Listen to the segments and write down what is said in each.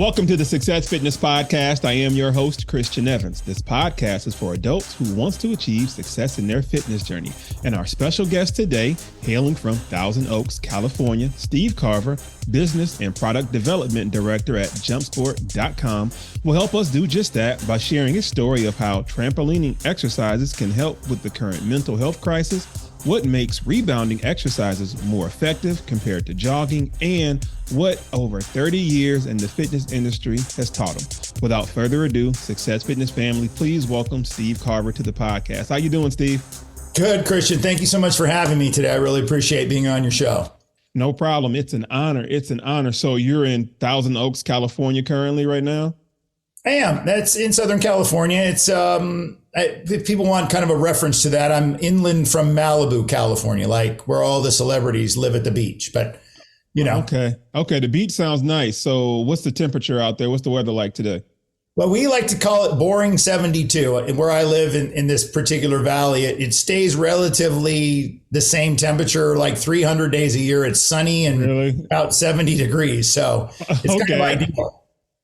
Welcome to the Success Fitness Podcast. I am your host, Christian Evans. This podcast is for adults who want to achieve success in their fitness journey. And our special guest today, hailing from Thousand Oaks, California, Steve Carver, Business and Product Development Director at jumpsport.com, will help us do just that by sharing his story of how trampolining exercises can help with the current mental health crisis, what makes rebounding exercises more effective compared to jogging, and what over 30 years in the fitness industry has taught him. Without further ado, Success Fitness family, please welcome Steve Carver to the podcast. How you doing, Steve? Good, Christian. Thank you so much for having me today. I really appreciate being on your show. No problem. It's an honor. It's an honor. So you're in Thousand Oaks, California currently right now? I am. That's in Southern California. It's if people want kind of a reference to that, I'm inland from Malibu, California, like where all the celebrities live at the beach. But, you know. Okay. The beach sounds nice. So what's the temperature out there? What's the weather like today? Well, we like to call it boring 72. Where I live in this particular valley, it stays relatively the same temperature, like 300 days a year. It's sunny and about 70 degrees. So it's kind of ideal.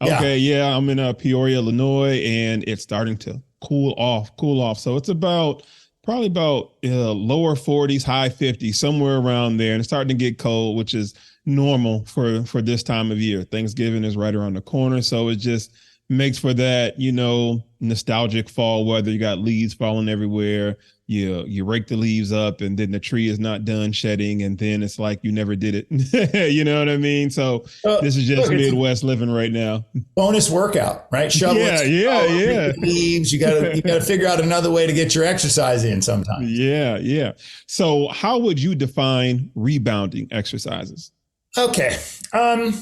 Okay, yeah, I'm in Peoria, Illinois, and it's starting to cool off. So it's probably about lower 40s, high 50s, somewhere around there. And it's starting to get cold, which is normal for this time of year. Thanksgiving is right around the corner. So it just makes for that, nostalgic fall weather. You got leaves falling everywhere. You rake the leaves up and then the tree is not done shedding. And then it's like you never did it. You know what I mean? So this is just Midwest living right now. Bonus workout, right? Shovel leaves. You gotta figure out another way to get your exercise in sometimes. Yeah. So how would you define rebounding exercises? Okay. A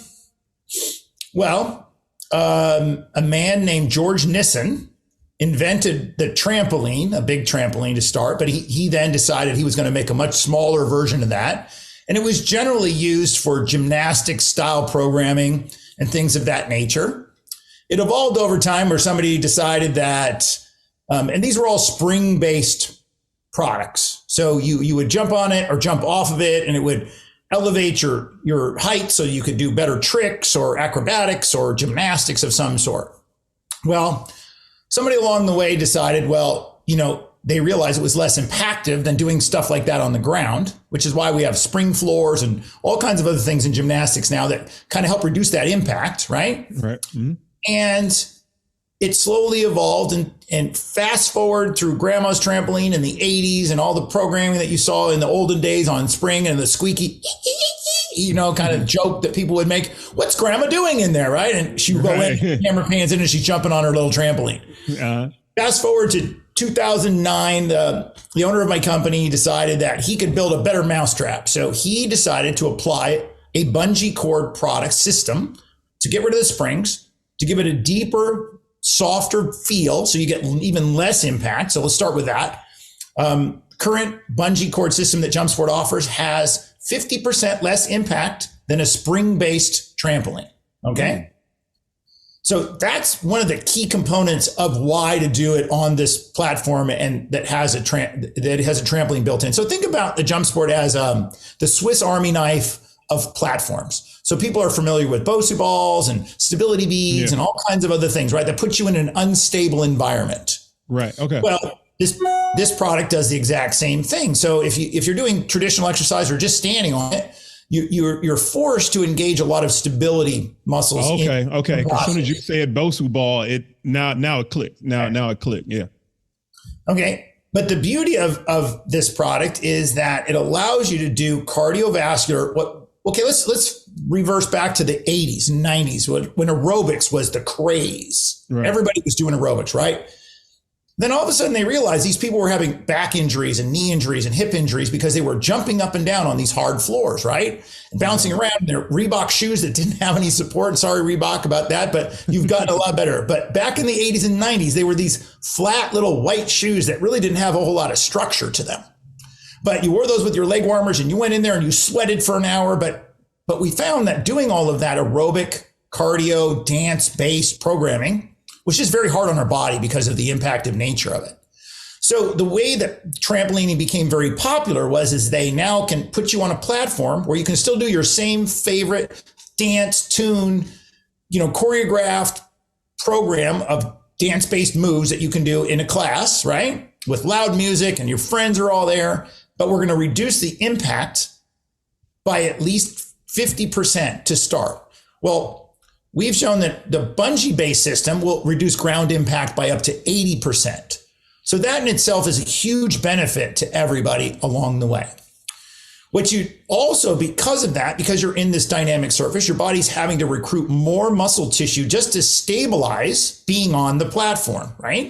man named George Nissen invented the trampoline, a big trampoline to start, but he then decided he was going to make a much smaller version of that. And it was generally used for gymnastic style programming and things of that nature. It evolved over time where somebody decided that, and these were all spring-based products. So you would jump on it or jump off of it, and it would elevate your height so you could do better tricks or acrobatics or gymnastics of some sort. Well, somebody along the way decided, they realized it was less impactful than doing stuff like that on the ground, which is why we have spring floors and all kinds of other things in gymnastics now that kind of help reduce that impact, right? Right. Mm-hmm. And it slowly evolved and fast forward through grandma's trampoline in the 80s and all the programming that you saw in the olden days on spring and the squeaky, kind of joke that people would make. What's grandma doing in there, right? And she would go in, camera pans in, and she's jumping on her little trampoline. Fast forward to 2009, the owner of my company decided that he could build a better mousetrap. So he decided to apply a bungee cord product system to get rid of the springs, to give it a deeper, softer feel so you get even less impact. So let's start with that. Current bungee cord system that JumpSport offers has 50% less impact than a spring-based trampoline. Okay. So that's one of the key components of why to do it on this platform and that has a trampoline built in. So think about the JumpSport as the Swiss Army knife of platforms. So people are familiar with BOSU balls and stability beads and all kinds of other things, right? That puts you in an unstable environment. Right. Okay. Well, this product does the exact same thing. So if you're doing traditional exercise or just standing on it, you're forced to engage a lot of stability muscles. Okay. As soon as you said BOSU ball, now it clicked. Now it clicked. Yeah. Okay. But the beauty of this product is that it allows you to do cardiovascular. Let's reverse back to the 80s and 90s when aerobics was the craze. Right. Everybody was doing aerobics, right? Then all of a sudden they realized these people were having back injuries and knee injuries and hip injuries because they were jumping up and down on these hard floors, right? And bouncing around in their Reebok shoes that didn't have any support. Sorry, Reebok, about that, but you've gotten a lot better. But back in the 80s and 90s, they were these flat little white shoes that really didn't have a whole lot of structure to them. But you wore those with your leg warmers and you went in there and you sweated for an hour. But we found that doing all of that aerobic, cardio, dance-based programming was just very hard on our body because of the impactive nature of it. So the way that trampolining became very popular is they now can put you on a platform where you can still do your same favorite dance, tune, choreographed program of dance-based moves that you can do in a class, right? With loud music and your friends are all there, but we're going to reduce the impact by at least 50% to start. Well, we've shown that the bungee-based system will reduce ground impact by up to 80%. So that in itself is a huge benefit to everybody along the way. What you also, because of that, because you're in this dynamic surface, your body's having to recruit more muscle tissue just to stabilize being on the platform, right?